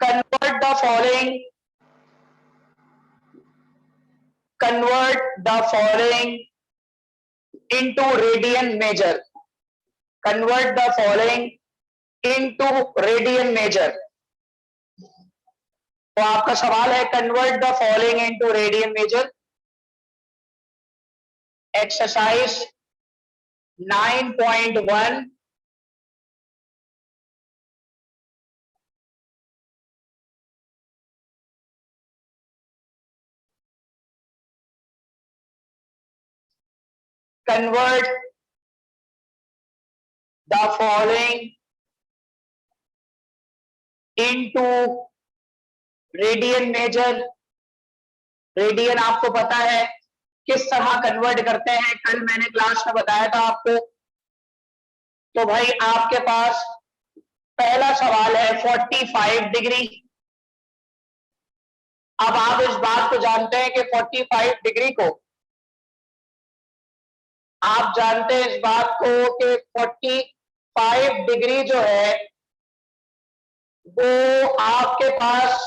convert the following into radian major. Convert the following into radian major. तो आपका सवाल है convert the following into radian major. Exercise 9.1. Convert the following into radian major. Radian आपको पता है किस तरह कन्वर्ट करते हैं, कल मैंने क्लास में बताया था आपको. तो भाई आपके पास पहला सवाल है 45 डिग्री. अब आप इस बात को जानते हैं कि 45 डिग्री को आप जानते हैं इस बात को कि 45 डिग्री जो है वो आपके पास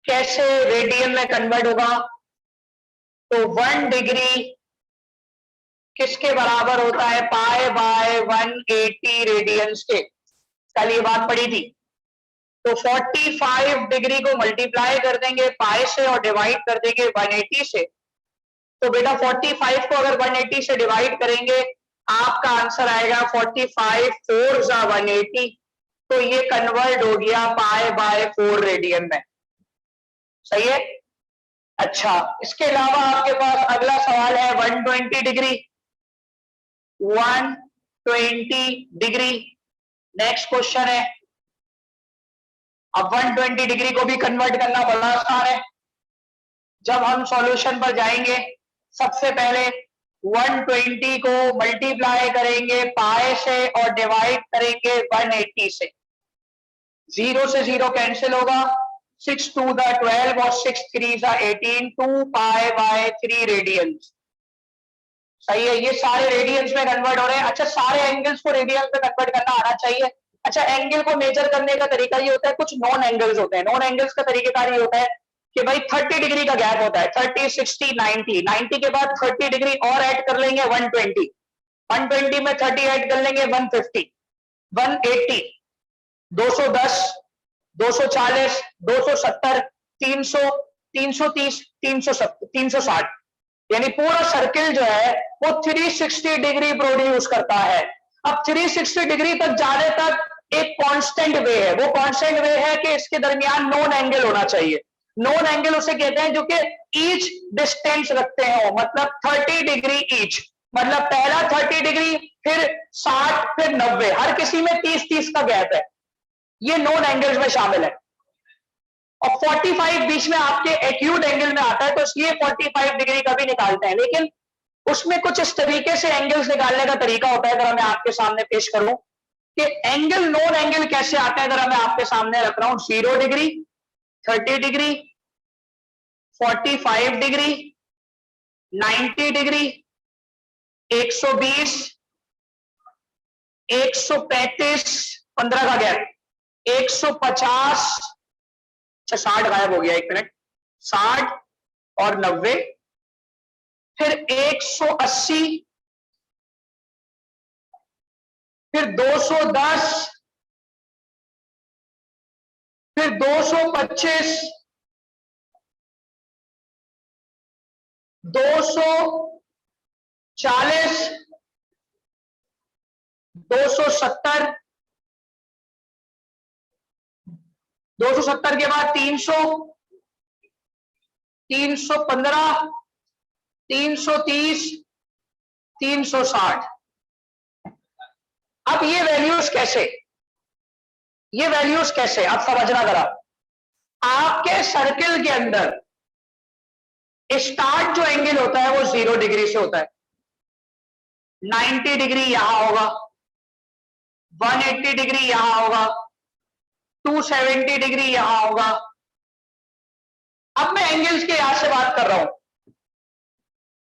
कैसे रेडियन में कन्वर्ट होगा. तो 1 डिग्री किसके बराबर होता है, पाई बाय 180 रेडियंस के. कल ये बात पड़ी थी. तो 45 डिग्री को मल्टीप्लाई कर देंगे पाई से और डिवाइड कर देंगे 180 से. तो बेटा 45 को अगर 180 से डिवाइड करेंगे आपका आंसर आएगा 45 4 जा 180. तो ये कन्वर्ट हो गया पाई बाय 4 रेडियन में. सही है. अच्छा, इसके अलावा आपके पास अगला सवाल है 120 डिग्री. 120 डिग्री नेक्स्ट क्वेश्चन है. अब 120 डिग्री को भी कन्वर्ट करना बड़ा आसान है. जब हम सॉल्यूशन पर जाएंगे सबसे पहले 120 को मल्टीप्लाई करेंगे पाई से और डिवाइड करेंगे 180 से. 0 से 0 कैंसिल होगा. 6 2 द 12 और 6 3 द 18. 2 pi by 3 radiance. सही है. ये सारे रेडियंस में कन्वर्ट हो रहे हैं. अच्छा, सारे एंगल्स को रेडियंस में कन्वर्ट करना आना चाहिए. अच्छा, एंगल को मेजर करने का तरीका ये होता है, कुछ नॉन एंगल्स होते हैं. नॉन एंगल्स का तरीकेकार ये होता है कि भाई 30 डिग्री का गैप होता है. 30 60 90. 90 के बाद 30 डिग्री और ऐड कर लेंगे 120. 120 में 30 ऐड कर लेंगे 150 180 210 240 270 300 330 360. यानी पूरा सर्किल जो है वो 360 डिग्री प्रोड्यूस करता है. अब 360 डिग्री तक जाने तक एक कांस्टेंट वे है. वो कांस्टेंट वे है कि इसके दरमियान नॉन एंगल होना चाहिए. नॉन एंगल उसे कहते हैं जो कि ईच डिस्टेंस रखते हो. मतलब 30 डिग्री ईच. मतलब पहला 30 डिग्री, फिर 60, फिर 90. हर किसी में 30-30 का गैप है. ये नॉन एंगल्स में शामिल है. और 45 बीच में आपके एक्यूट एंगल में आता है, तो इसलिए 45 डिग्री का भी निकालते हैं. लेकिन उसमें कुछ इस तरीके से एंगल्स निकालने का तरीका होता है. अगर मैं आपके सामने पेश करूं कि एंगल नॉन एंगल कैसे आते हैं, अगर मैं आपके सामने रख रहा हूं 0 डिग्री 30 डिग्री 45 डिग्री 90 डिग्री 120 135 15 का गैप 150. अच्छा, 60 गायब हो गया, 1 मिनट. 60 और 90. फिर 180, फिर 210, फिर 225, 240, 270. 270 के बाद 300, 315, 330, 360. अब ये वैल्यूज कैसे, अब समझना जरा. आपके सर्किल के अंदर स्टार्ट जो एंगल होता है वो 0 डिग्री से होता है. 90 डिग्री यहां होगा, 180 डिग्री यहां होगा, 270 डिग्री यहां होगा. अब मैं एंगल्स के यहां से बात कर रहा हूं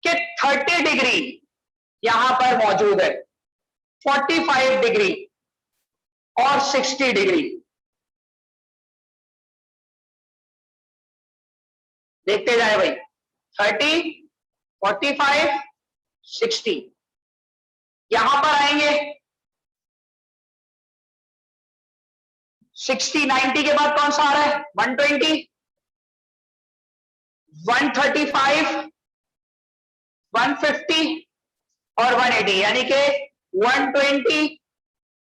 कि 30 डिग्री यहां पर मौजूद है, 45 डिग्री और 60 डिग्री. देखते जाए भाई, 30, 45, 60, यहां पर आएंगे 60, 90 के बाद कौन सा आ रहा है? 120, 135, 150 और 180, यानी कि 120,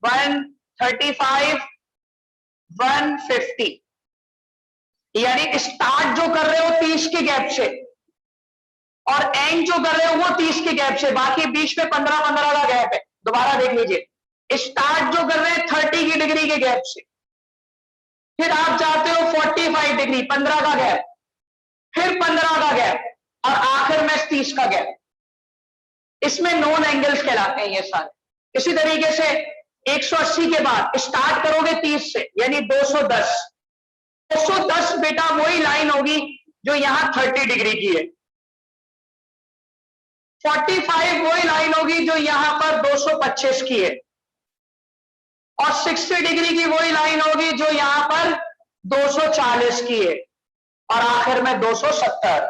135, 150, यानी स्टार्ट जो कर रहे हो 30 के गैप से और एंड जो कर रहे हो वो 30 के गैप से, बाकी बीच में 15-15 का गैप है। दोबारा देख लीजिए, स्टार्ट जो कर रहे हैं 30 की डिग्री के गैप से, फिर आप जाते हो 45 डिग्री, 15 का गैप, फिर 15 का गैप और आखिर में 30 का गैप। इसमें नॉन एंगल्स कहलाते हैं ये सारे। इसी तरीके से 180 के बाद स्टार्ट करोगे 30 से, यानी 210। 210 बेटा वही लाइन होगी जो यहां 30 डिग्री की है। 45 वही लाइन होगी जो यहां पर 225 की है और 60 डिग्री की वही लाइन होगी जो यहां पर 240 की है और आखिर में 270।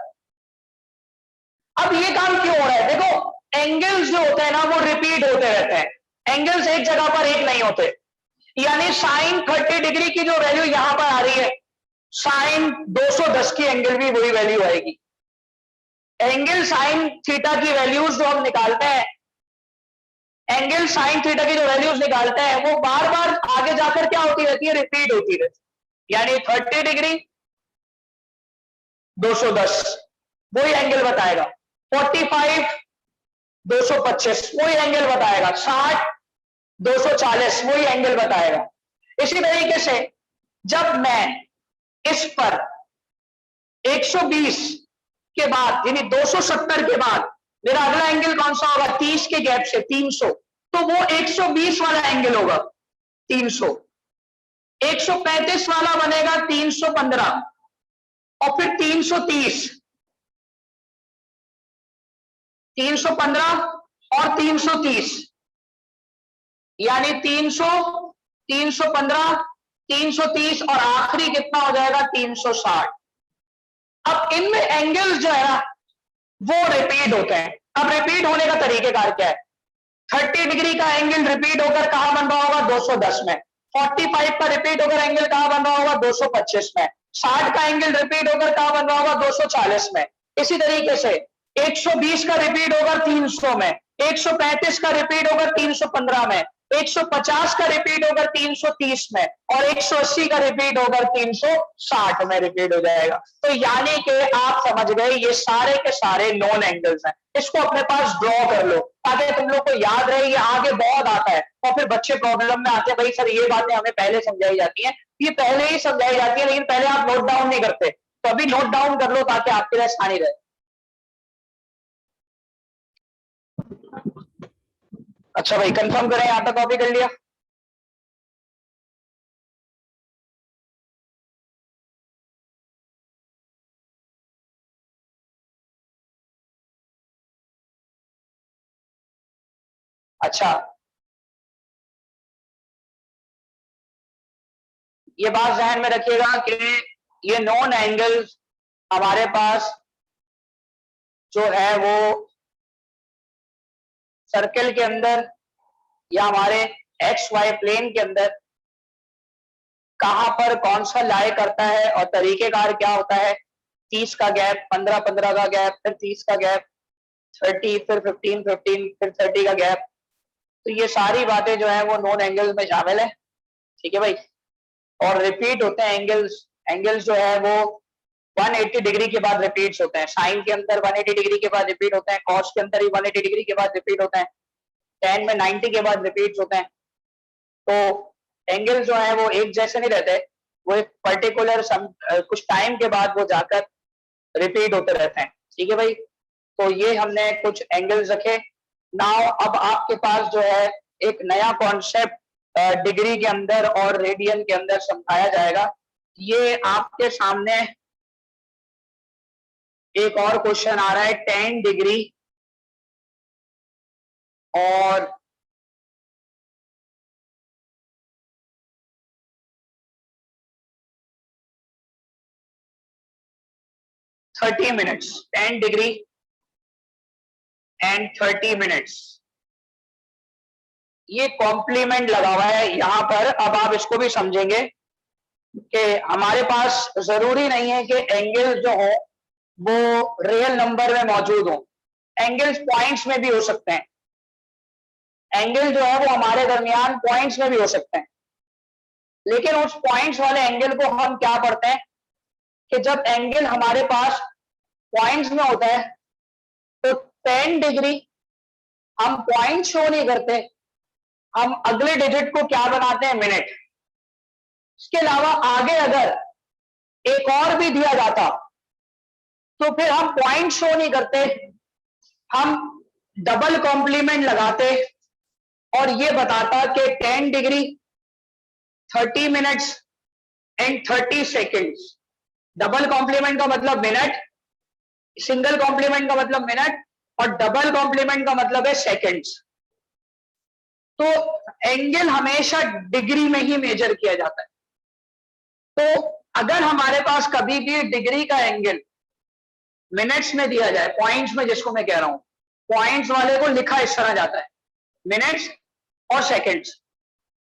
अब ये काम क्यों हो रहा है? देखो, एंगल्स जो होते हैं ना वो रिपीट होते रहते हैं। एंगल्स एक जगह पर एक नहीं होते, यानी साइन 30 डिग्री की जो वैल्यू यहां पर आ रही है, साइन 210 की एंगल भी वही वैल्यू आएगी। एंगल साइन थीटा की वैल्यूज जो हम निकालते हैं, एंगल साइन थीटा की जो वैल्यूज निकालते हैं वो बार बार आगे जाकर क्या होती रहती है? रिपीट होती रहती है। यानी 30 डिग्री 210 वही एंगल बताएगा, 45 225 वही एंगल बताएगा, 60 240 वही एंगल बताएगा। इसी तरीके से जब मैं इस पर 120 के बाद यानी 270 के बाद मेरा अगला एंगल कौन सा होगा? 30 के गैप से 300, तो वो 120 वाला एंगल होगा 300। 135 वाला बनेगा 315 और फिर 330, 315 और 330, यानी 300, 315, 330 और आखिरी कितना हो जाएगा? 360। अब इनमें एंगल्स जो है ना वो रिपीट होते हैं। अब रिपीट होने का तरीकेकार क्या है? 30 डिग्री का एंगल रिपीट होकर कहां बन रहा होगा? 210 में। 45 का रिपीट होकर एंगल कहां बन रहा होगा? 225 में। 60 का एंगल रिपीट होकर कहां बन रहा होगा? 240 में। इसी तरीके से 120 का रिपीट होकर 300 में, 135 का रिपीट होकर 315 में, 150 का रिपीट होकर 330 में और 180 का रिपीट होकर 360 में रिपीट हो जाएगा। तो यानी कि आप समझ गए ये सारे के सारे नॉन एंगल्स हैं। इसको अपने पास ड्रॉ कर लो ताकि तुम लोग को याद रहे। ये आगे बहुत आता है और फिर बच्चे प्रॉब्लम में आते हैं, भाई सर ये बातें हमें पहले समझाई जाती हैं। ये पहले ही समझाई जाती है लेकिन पहले आप नोट डाउन नहीं करते, तो अभी नोट डाउन कर लो ताकि आपके लिए आसानी रहे। अच्छा भाई कंफर्म करें, यहां तक कॉपी कर लिया? अच्छा, ये बात ध्यान में रखिएगा कि ये नॉन एंगल्स हमारे पास जो है वो सर्कल के अंदर या हमारे एक्स वाई प्लेन के अंदर कहां पर कौन सा लाई करता है और तरीकेकार क्या होता है। 30 का गैप, 15-15 का गैप, फिर 30 का गैप, 30, फिर 15-15, फिर 30 का गैप। तो ये सारी बातें जो है वो नॉन एंगल्स में शामिल है। ठीक है भाई, और रिपीट होते हैं एंगल्स। एंगल्स जो है वो 180 डिग्री के बाद रिपीट्स होते हैं। साइन के अंदर 180 डिग्री के बाद रिपीट होते हैं, कॉस के अंदर ही 180 डिग्री के बाद रिपीट होते हैं, टेन में 90 के बाद रिपीट्स होते हैं। तो एंगल जो है वो एक जैसे नहीं रहते, वो एक पर्टिकुलर कुछ टाइम के बाद वो जाकर रिपीट होते रहते हैं। ठीक है भाई, तो ये हमने कुछ एंगल्स रखे। नाउ अब आपके पास जो है एक नया कॉन्सेप्ट डिग्री के अंदर और रेडियन के अंदर समझाया जाएगा। ये आपके सामने एक और क्वेश्चन आ रहा है 10 डिग्री और 30 मिनट्स, 10 डिग्री एंड 30 मिनट्स। ये कॉम्प्लीमेंट लगा हुआ है यहां पर। अब आप इसको भी समझेंगे कि हमारे पास जरूरी नहीं है कि एंगल जो हो वो रियल नंबर में मौजूद हो, एंगल्स पॉइंट्स में भी हो सकते हैं। एंगल जो है वो हमारे दरमियान पॉइंट्स में भी हो सकते हैं, लेकिन उस पॉइंट्स वाले एंगल को हम क्या पढ़ते हैं कि जब एंगल हमारे पास पॉइंट्स में होता है तो 10 डिग्री हम पॉइंट शो नहीं करते, हम अगले डिजिट को क्या बनाते हैं, मिनट। इसके अलावा आगे अगर एक और भी दिया जाता तो फिर हम पॉइंट शो नहीं करते, हम डबल कॉम्प्लीमेंट लगाते और ये बताता कि 10 degree 30 minutes and 30 seconds. Double complement का मतलब मिनट, सिंगल कॉम्प्लीमेंट का मतलब मिनट, और डबल कॉम्प्लीमेंट का मतलब है सेकेंड्स। तो एंगल हमेशा डिग्री में ही मेजर किया जाता है। तो अगर हमारे पास कभी भी डिग्री का एंगल मिनट्स में दिया जाए, पॉइंट्स में जिसको मैं कह रहा हूं, पॉइंट्स वाले को लिखा इस तरह जाता है, मिनट्स और सेकेंड्स।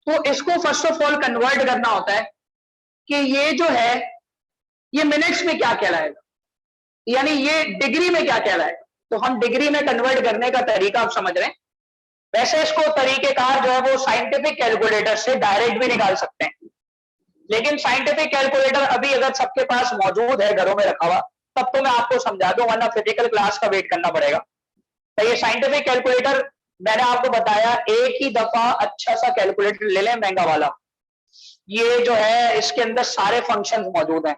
तो इसको फर्स्ट ऑफ ऑल कन्वर्ट करना होता है कि ये जो है ये मिनट्स में क्या कहलाएगा, यानी ये डिग्री में क्या कहलाएगा। तो हम डिग्री में कन्वर्ट करने का तरीका आप समझ रहे हैं। वैसे इसको तरीकेकार जो है वो साइंटिफिक कैलकुलेटर से डायरेक्ट भी निकाल सकते हैं, लेकिन साइंटिफिक कैलकुलेटर अभी अगर सबके पास मौजूद है घरों में रखा हुआ तब तो मैं आपको समझा दूं, वरना फिजिकल क्लास का वेट करना पड़ेगा। तो ये साइंटिफिक कैलकुलेटर मैंने आपको बताया, एक ही दफा अच्छा सा कैलकुलेटर ले लें महंगा वाला। ये जो है इसके अंदर सारे फंक्शंस मौजूद हैं।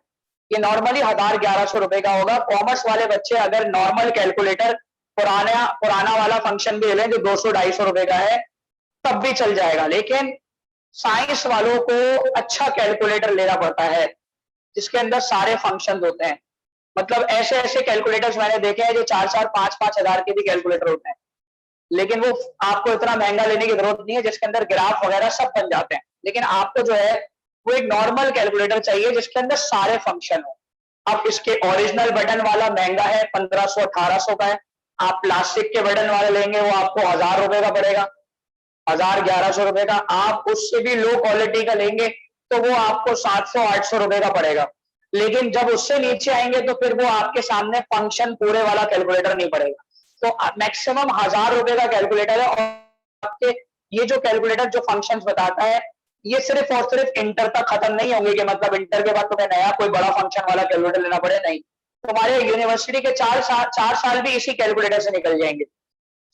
ये नॉर्मली 1000-1100 रुपए का होगा। कॉमर्स वाले बच्चे अगर नॉर्मल कैलकुलेटर पुराना वाला फंक्शन भी लें जो 200-250 रुपए का है तब भी चल जाएगा, लेकिन साइंस वालों को अच्छा कैलकुलेटर लेना पड़ता है जिसके अंदर सारे फंक्शंस होते हैं। मतलब ऐसे ऐसे कैलकुलेटर्स मैंने देखे हैं जो 4-4, 5-5 हजार के भी कैलकुलेटर होते हैं, लेकिन वो आपको इतना महंगा लेने की जरूरत नहीं है, जिसके अंदर ग्राफ वगैरह सब बन जाते हैं। लेकिन आपको जो है वो एक नॉर्मल कैलकुलेटर चाहिए जिसके अंदर सारे फंक्शन हो। अब इसके ओरिजिनल बटन वाला महंगा है, 1500-1800 का है। आप प्लास्टिक के बटन वाले लेंगे वो आपको 1000 रुपए का पड़ेगा, 1000-1100 रुपए का। आप उससे भी लो क्वालिटी का लेंगे तो वो आपको 700-800 रुपए का पड़ेगा। लेकिन जब उससे नीचे आएंगे तो फिर वो आपके सामने फंक्शन पूरे वाला कैलकुलेटर नहीं पड़ेगा। तो मैक्सिमम 1000 रुपए का कैलकुलेटर है, और आपके ये जो कैलकुलेटर जो फंक्शंस बताता है ये सिर्फ और सिर्फ इंटर तक खत्म नहीं होंगे कि मतलब इंटर के बाद तुम्हें नया कोई बड़ा फंक्शन वाला कैलकुलेटर लेना पड़े, नहीं। तुम्हारे यूनिवर्सिटी के 4 साल भी इसी कैलकुलेटर से निकल जाएंगे।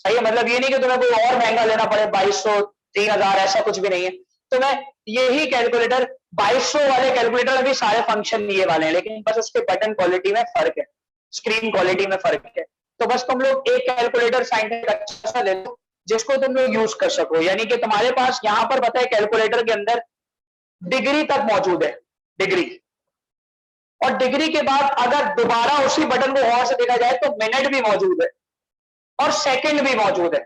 सही है, मतलब ये नहीं कि तुम्हें कोई और महंगा लेना पड़े, 2200, 3000, ऐसा कुछ भी नहीं है। तुम्हें यही कैलकुलेटर 2200 वाले कैलकुलेटर में भी सारे फंक्शन ये वाले हैं, लेकिन बस उसके बटन क्वालिटी में फर्क है, स्क्रीन क्वालिटी में फर्क है। तो बस तुम लोग एक कैलकुलेटर साइंटिफिक अच्छा सा ले लो जिसको तुम लोग यूज कर सको, यानी कि तुम्हारे पास यहां पर पता है कैलकुलेटर के अंदर डिग्री तक मौजूद है, डिग्री। और डिग्री के बाद अगर दोबारा उसी बटन को और से देखा जाए तो मिनट भी मौजूद है और सेकंड भी मौजूद है,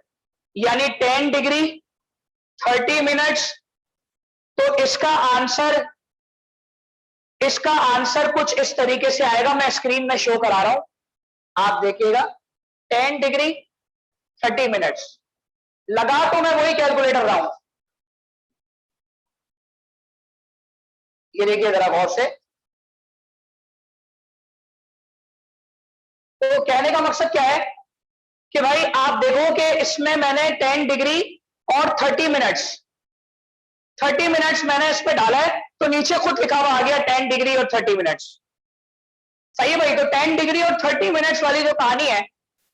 यानी 10 डिग्री 30 मिनट्स। तो इसका आंसर कुछ इस तरीके से आएगा, मैं स्क्रीन में शो करा रहा हूं, आप देखिएगा। 10 डिग्री 30 मिनट्स लगा तो मैं वही कैलकुलेटर रहा हूं, ये देखिए जरा गौर से। तो कहने का मकसद क्या है कि भाई आप देखो कि इसमें मैंने 10 डिग्री और 30 मिनट्स मैंने इस पे डाला है, तो नीचे खुद लिखा हुआ आ गया 10 डिग्री और 30 मिनट्स। सही है भाई। तो 10 डिग्री और 30 मिनट्स वाली जो कहानी है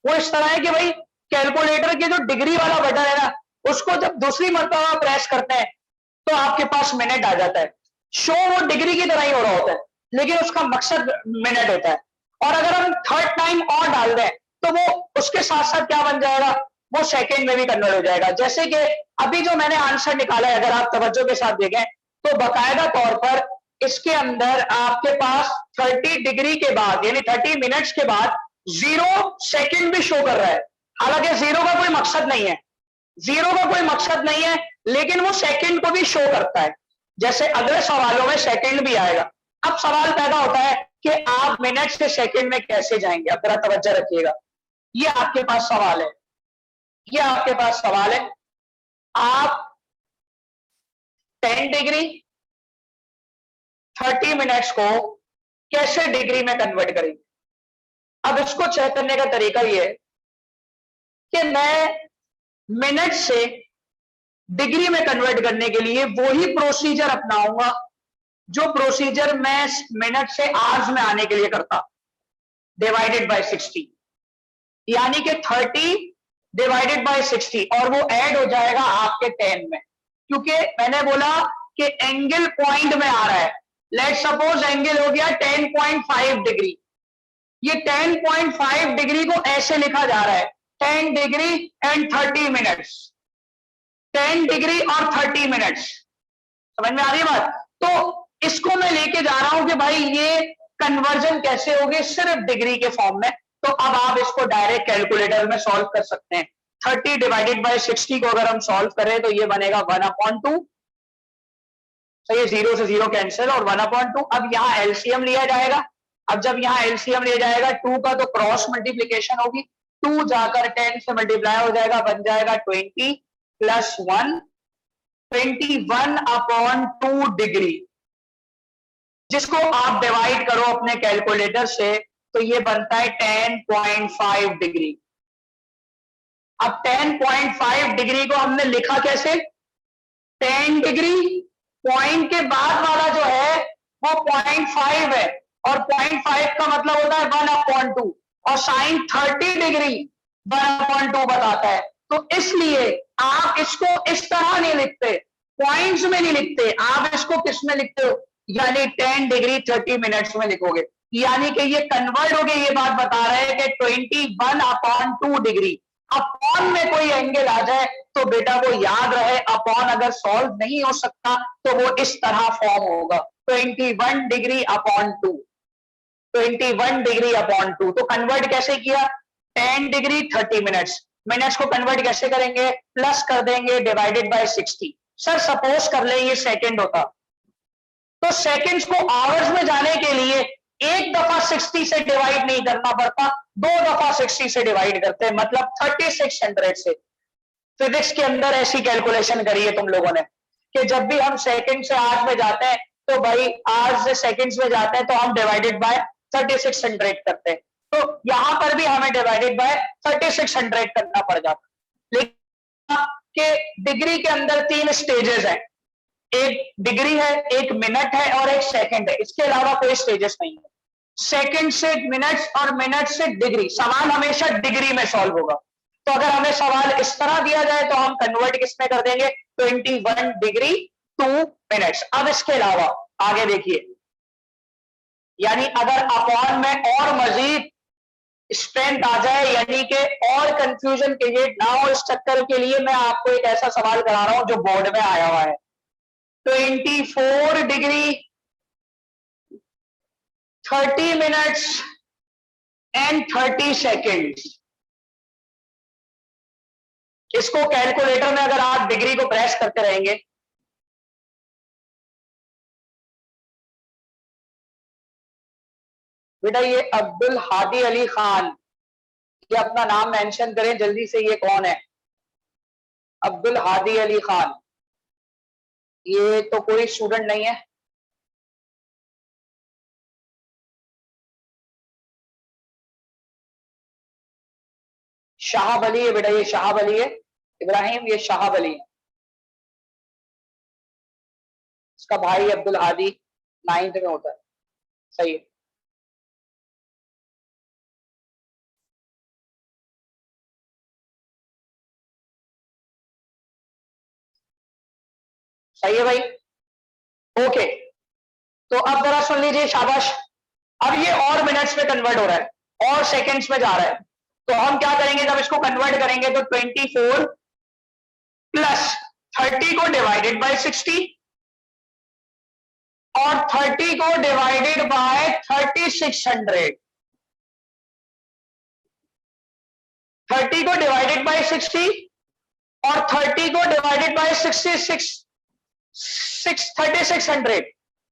वो इस तरह है कि भाई कैलकुलेटर के जो डिग्री वाला बटन है ना, उसको जब दूसरी मर्तबा प्रेस करते हैं तो आपके पास मिनट आ जाता है। शो वो डिग्री की तरह ही हो रहा होता है, लेकिन उसका मकसद मिनट होता है। और अगर हम थर्ड टाइम और डाल दें तो वो उसके साथ साथ क्या बन जाएगा, वो सेकंड में भी कन्वर्ट हो जाएगा। जैसे कि अभी जो मैंने आंसर निकाला है, अगर आप तवज्जो के साथ देखें तो बाकायदा तौर पर इसके अंदर आपके पास 30 डिग्री के बाद यानी 30 मिनट्स के बाद 0 सेकंड भी शो कर रहा है। हालांकि 0 का कोई मकसद नहीं है, 0 का कोई मकसद नहीं है, लेकिन वो सेकंड को भी शो करता है। जैसे अगले सवालों में सेकंड भी आएगा। अब सवाल पैदा होता है कि आप मिनट से सेकंड में कैसे जाएंगे। अब जरा तवज्जो रखिएगा, ये आपके पास सवाल है, ये आपके पास सवाल है। आप 10 डिग्री 30 मिनट्स को कैसे डिग्री में कन्वर्ट करेंगे। अब इसको चेक करने का तरीका ये है कि मैं मिनट से डिग्री में कन्वर्ट करने के लिए वही प्रोसीजर अपनाऊंगा जो प्रोसीजर मैं मिनट से आवर्स में आने के लिए करता, डिवाइडेड बाय 60, यानी कि 30 डिवाइडेड बाय 60, और वो ऐड हो जाएगा आपके 10 में, क्योंकि मैंने बोला कि एंगल पॉइंट में आ रहा है। लेट सपोज एंगल हो गया 10.5 डिग्री, ये 10.5 डिग्री को ऐसे लिखा जा रहा है 10 डिग्री एंड 30 मिनट्स, 10 डिग्री और 30 मिनट्स। समझ में आ रही है बात। तो इसको मैं लेके जा रहा हूं कि भाई ये कन्वर्जन कैसे होगी, सिर्फ डिग्री के फॉर्म में। तो अब आप इसको डायरेक्ट कैलकुलेटर में सॉल्व कर सकते हैं। 30 डिवाइडेड बाय 60 को अगर हम सॉल्व करें तो ये बनेगा 1/2। तो ये 0 से 0 कैंसिल और 1/2। अब यहाँ एलसीएम लिया जाएगा। अब जब यहाँ एलसीएम लिया जाएगा 2 का तो क्रॉस मल्टीप्लीकेशन होगी, 2 जाकर 10 से मल्टीप्लाई हो जाएगा, बन जाएगा 20 प्लस 1, 21/2 डिग्री, जिसको आप डिवाइड करो अपने कैलकुलेटर से तो ये बनता है 10.5 डिग्री। अब 10.5 डिग्री को हमने लिखा कैसे, 10 डिग्री पॉइंट के बाद वाला जो है वो 0.5 है, और 0.5 का मतलब होता है 1/2, और साइन 30 डिग्री 1/2 बताता है। तो इसलिए आप इसको इस तरह नहीं लिखते, पॉइंट्स में नहीं लिखते, आप इसको किस में लिखते हो, यानी 10 डिग्री 30 मिनट्स में लिखोगे। यानी कि ये कन्वर्ट हो गए, ये बात बता रहे हैं कि 21/2 डिग्री। अपॉन में कोई एंगल आ जाए तो बेटा वो याद रहे, अपॉन अगर सॉल्व नहीं हो सकता तो वो इस तरह फॉर्म होगा 21 डिग्री अपॉन 2, 21 डिग्री अपॉन 2। तो कन्वर्ट कैसे किया, 10 डिग्री 30 मिनट्स, मिनट्स को कन्वर्ट कैसे करेंगे, प्लस कर देंगे डिवाइडेड बाय 60। सर सपोज कर ले ये सेकंड होता तो सेकंड्स को आवर्स में जाने के लिए एक दफा 60 से डिवाइड नहीं करना पड़ता, 2 दफा 60 से डिवाइड करते हैं, मतलब 3600 से। फिजिक्स के अंदर ऐसी कैलकुलेशन करी है तुम लोगों ने कि जब भी हम सेकंड से आवर्स में जाते हैं तो भाई आवर्स से सेकंड्स में जाते हैं तो हम डिवाइडेड बाय 3600 करते हैं। तो यहां पर भी हमें डिवाइडेड बाय 3600 करना पड़ जाता। लेकिन के डिग्री के अंदर 3 स्टेजेस हैं, एक डिग्री है, एक मिनट है और एक सेकंड है, इसके अलावा कोई स्टेजेस नहीं है। सेकंड से मिनट्स और मिनट से डिग्री, सवाल हमेशा डिग्री में सॉल्व होगा। तो अगर हमें सवाल इस तरह दिया जाए तो हम कन्वर्ट किसमें कर देंगे, 21 डिग्री 2 मिनट्स। अब इसके अलावा आगे देखिए, यानी अगर अपॉन में और मजीद स्ट्रेंथ आ जाए, यानी कि और कंफ्यूजन क्रिएट ना हो इस चक्कर के लिए मैं आपको एक ऐसा सवाल करा रहा हूं जो बोर्ड में आया हुआ है। 24 डिग्री 30 मिनट्स एंड 30 सेकेंड्स। इसको कैलकुलेटर में अगर आप डिग्री को प्रेस करते रहेंगे बेटा, ये अब्दुल हादी अली खान, ये अपना नाम मेंशन करें जल्दी से, ये कौन है, अब्दुल हादी अली खान। ये तो कोई स्टूडेंट नहीं है। शाहब अली है बेटा, ये शाहब अली है, इब्राहिम ये शाहब अली है, इसका भाई अब्दुल हादी 9th में होता है। सही है। सही है भाई, ओके। तो अब जरा सुन लीजिए, शाबाश। अब ये और मिनट्स में कन्वर्ट हो रहा है और सेकंड्स में जा रहा है, तो हम क्या करेंगे, जब इसको कन्वर्ट करेंगे तो 24 प्लस 30 को डिवाइडेड बाय 60 और 30 को डिवाइडेड बाय 3600, 30 को डिवाइडेड बाय 60 और 30 को डिवाइडेड बाय 3600।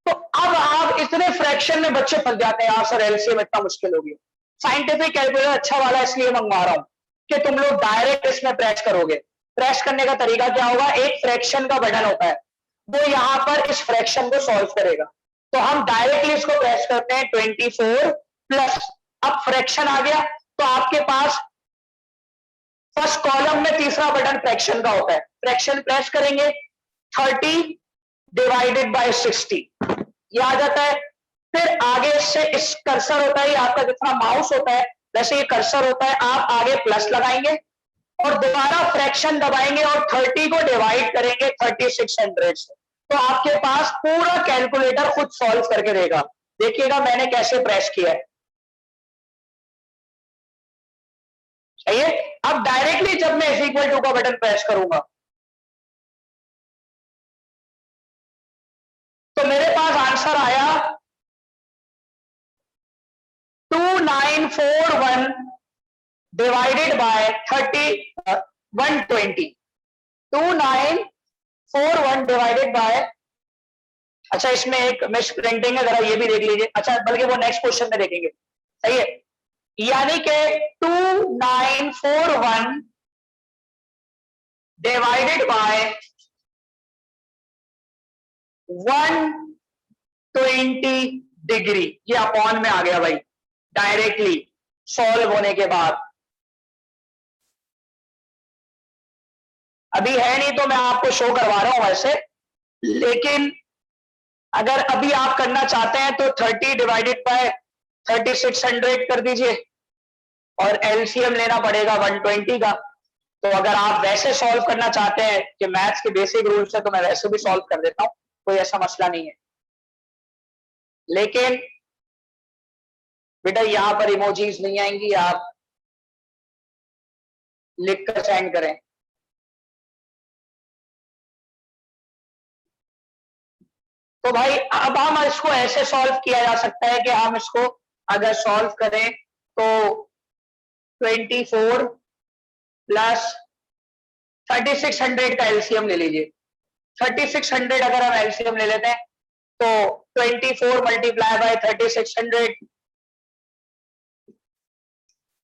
तो अब आप अब इतने फ्रैक्शन में बच्चे फंस जाते हैं, यार सर एलसीएम इतना मुश्किल हो गया। साइंटिफिक कैलकुलेटर अच्छा वाला इसलिए मंगवा रहा हूं कि तुम लोग डायरेक्ट इसमें प्रेस करोगे। प्रेस करने का तरीका क्या होगा, एक फ्रैक्शन का बटन होता है, वो यहां पर इस फ्रैक्शन को सॉल्व करेगा। तो हम डायरेक्टली इसको प्रेस करते हैं 24 प्लस, अब फ्रैक्शन आ गया तो आपके पास फर्स्ट कॉलम में तीसरा बटन फ्रैक्शन का होता है, फ्रैक्शन प्रेस करेंगे 30 डिवाइडेड बाय 60 ये आ जाता है। फिर आगे से इस कर्सर होता है, आपका जितना माउस होता है वैसे ये कर्सर होता है, आप आगे प्लस लगाएंगे और दोबारा फ्रैक्शन दबाएंगे और 30 को डिवाइड करेंगे 3600 से, तो आपके पास पूरा कैलकुलेटर खुद सॉल्व करके देगा। देखिएगा मैंने कैसे प्रेस किया है, सही है। अब डायरेक्टली जब मैं इज इक्वल टू का बटन प्रेस करूंगा तो मेरे पास आंसर आया 2941 डिवाइडेड बाय 120, 2941 डिवाइडेड बाय, अच्छा इसमें एक मिस प्रिंटिंग है, जरा ये भी देख लीजिए, अच्छा बल्कि वो नेक्स्ट क्वेश्चन में देखेंगे, सही है। यानी कि 2941 डिवाइडेड बाय 120 डिग्री, ये अपॉन में आ गया भाई डायरेक्टली सॉल्व होने के बाद। अभी है नहीं तो मैं आपको शो करवा रहा हूं वैसे, लेकिन अगर अभी आप करना चाहते हैं तो 30 डिवाइडेड बाय 3600 कर दीजिए और एलसीएम लेना पड़ेगा 120 का। तो अगर आप वैसे सॉल्व करना चाहते हैं कि मैथ्स के बेसिक रूल्स है तो मैं वैसे भी सॉल्व कर देता हूं, कोई ऐसा मसला नहीं है। लेकिन बेटा यहां पर इमोजीज नहीं आएंगी, आप लिखकर सेंड करें। तो भाई अब हम इसको ऐसे सॉल्व किया जा सकता है कि हम इसको अगर सॉल्व करें तो 24 प्लस 3600 का एलसीएम ले लीजिए। 3600 अगर हम एलसीएम ले लेते हैं तो 24 मल्टीप्लाई बाय 3600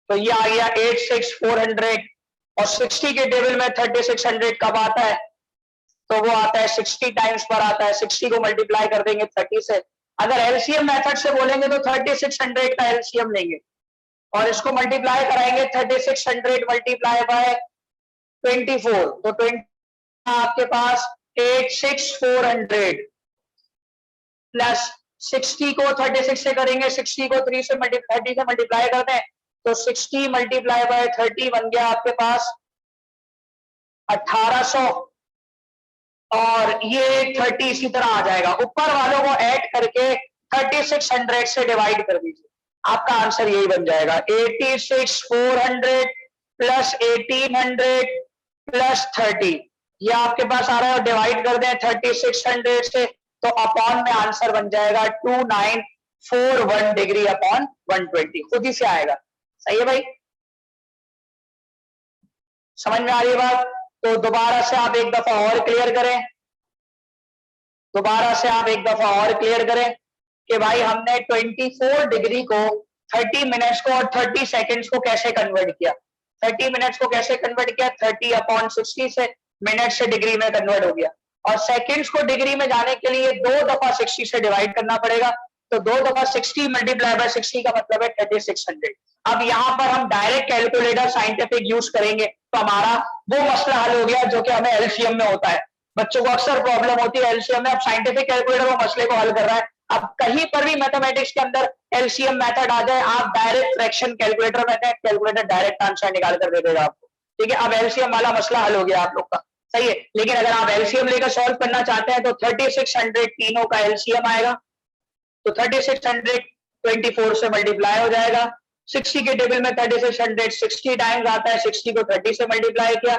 तो ये आ गया 86400 और 60 के टेबल में 3600 कब आता है, तो वो आता है 60 टाइम्स पर आता है, 60 को मल्टीप्लाई कर देंगे 30 से। अगर एलसीएम मेथड से बोलेंगे तो 3600 का एलसीएम लेंगे और इसको मल्टीप्लाई कराएंगे 3600 मल्टीप्लाई बाय 24 तो 20 आपके पास 86400 प्लस 60 को 36 से करेंगे, 60 को 30 से 30 से मल्टीप्लाई करते हैं तो 60 मल्टीप्लाई बाय 30 बन गया आपके पास 1800 और ये 30 इसी तरह आ जाएगा। ऊपर वालों को ऐड करके 3600 से डिवाइड कर दीजिए, आपका आंसर यही बन जाएगा 86400 प्लस 1800 प्लस 30, ये आपके पास आ रहा है और डिवाइड कर दें 3600 से तो अपॉन में आंसर बन जाएगा 2941 डिग्री अपॉन 120, खुद ही से आएगा। सही है भाई, समझ में आ रही है बात? तो दोबारा से आप एक दफा और क्लियर करें, दोबारा से आप एक दफा और क्लियर करें कि भाई हमने 24 डिग्री को 30 मिनट्स को और 30 सेकंड्स को कैसे कन्वर्ट किया। 30 मिनट्स को कैसे कन्वर्ट किया, 30 अपॉन 60 से मिनट से डिग्री में कन्वर्ट हो गया और सेकंड्स को डिग्री में जाने के लिए 2 दफा 60 से डिवाइड करना पड़ेगा, तो 2 दफा 60 मल्टीप्लाई बाय 60 का मतलब है 3600। अब यहां पर हम डायरेक्ट कैलकुलेटर साइंटिफिक यूज करेंगे तो हमारा वो मसला हल हो गया जो कि हमें एलसीएम में होता है। बच्चों को अक्सर प्रॉब्लम होती है एलसीएम में, अब साइंटिफिक कैलकुलेटर वो मसले को हल कर रहा है। अब कहीं पर भी मैथमेटिक्स के अंदर एलसीएम मेथड आ जाए, आप डायरेक्ट फ्रैक्शन कैलकुलेटर में कैलकुलेटर डायरेक्ट आंसर निकाल कर दे देगा आपको, ठीक है। अब एलसीएम वाला मसला हल हो गया आप लोग का, सही है। लेकिन अगर आप एलसीएम लेकर सॉल्व करना चाहते हैं तो 3600 तीनों का एलसीएम आएगा, तो 3600 24 से मल्टीप्लाई हो जाएगा, 60 के टेबल में 3600 60 टाइम्स आता है, 60 को 30 से मल्टीप्लाई किया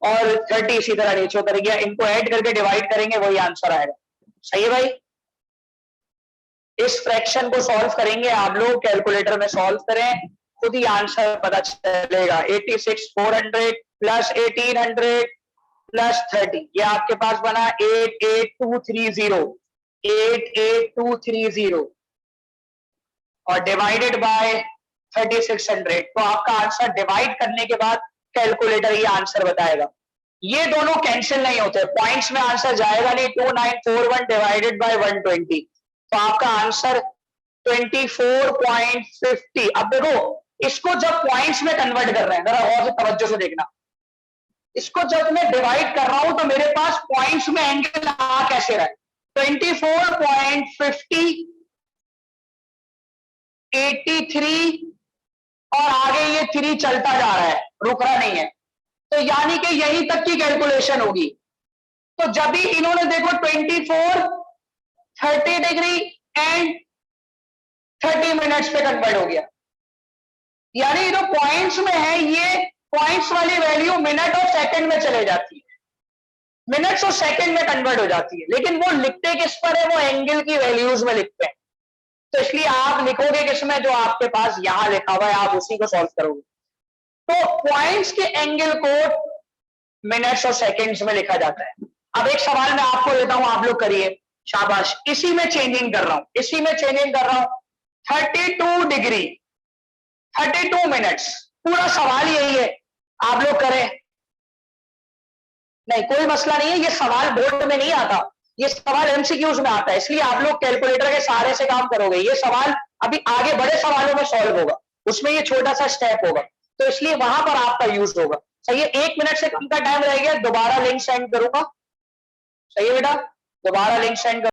और 30 इसी तरह नीचे उतर गया, इनको ऐड करके डिवाइड करेंगे वही आंसर आएगा। सही है भाई, इस फ्रैक्शन को सॉल्व करेंगे आप लोग, कैलकुलेटर में सॉल्व करें, खुद ही आंसर पता चलेगा। 86400 प्लस 1800 प्लस 30, ये आपके पास बना 88230 88230 और डिवाइडेड बाय 3600। तो आपका आंसर डिवाइड करने के बाद कैलकुलेटर ये आंसर बताएगा। ये दोनों कैंसिल नहीं होते, पॉइंट्स में आंसर जाएगा नहीं। 2941 डिवाइडेड बाय 120, तो आपका आंसर 24.50। अब देखो इसको जब पॉइंट्स में कन्वर्ट कर रहे हैं, जरा और से तवज्जो से देखना, इसको जब मैं डिवाइड कर रहा हूं तो मेरे पास पॉइंट्स में एंगल आ कैसे रहा है, 24.50, 83 और आगे ये 3 चलता जा रहा है, रुक रहा नहीं है, तो यानी कि यहीं तक की कैलकुलेशन होगी। तो जब भी इन्होंने देखो 24, 30 डिग्री एंड 30 मिनट्स पे कन्वर्ट हो गया, यानी जो पॉइंट्स में है ये पॉइंट्स वाली वैल्यू मिनट और सेकंड में चले जाती है, मिनट्स और सेकंड में कन्वर्ट हो जाती है, लेकिन वो लिखते किस पर है, वो एंगल की वैल्यूज में लिखते हैं। तो इसलिए आप लिखोगे किसमें, जो आपके पास यहां लिखा हुआ है, आप उसी को सॉल्व करोगे। तो पॉइंट्स के एंगल को मिनट्स और सेकंड्स में लिखा जाता है। अब एक सवाल मैं आपको देता हूं, आप लोग करिए, शाबाश। इसी में चेंजिंग कर रहा हूं, इसी में चेंजिंग कर रहा हूं, 32 डिग्री 32 मिनट्स, पूरा सवाल यही है, आप लोग करें। नहीं कोई मसला नहीं है, ये सवाल बोर्ड में नहीं आता, ये सवाल एमसीक्यूज में आता है, इसलिए आप लोग कैलकुलेटर के सहारे से काम करोगे। ये सवाल अभी आगे बड़े सवालों में सॉल्व होगा, उसमें ये छोटा सा स्टेप होगा, तो इसलिए वहां पर आपका यूज होगा। सही है, 1 मिनट से कम का टाइम रह गया, दोबारा लिंक सेंड करूंगा। सही है बेटा, दोबारा लिंक सेंड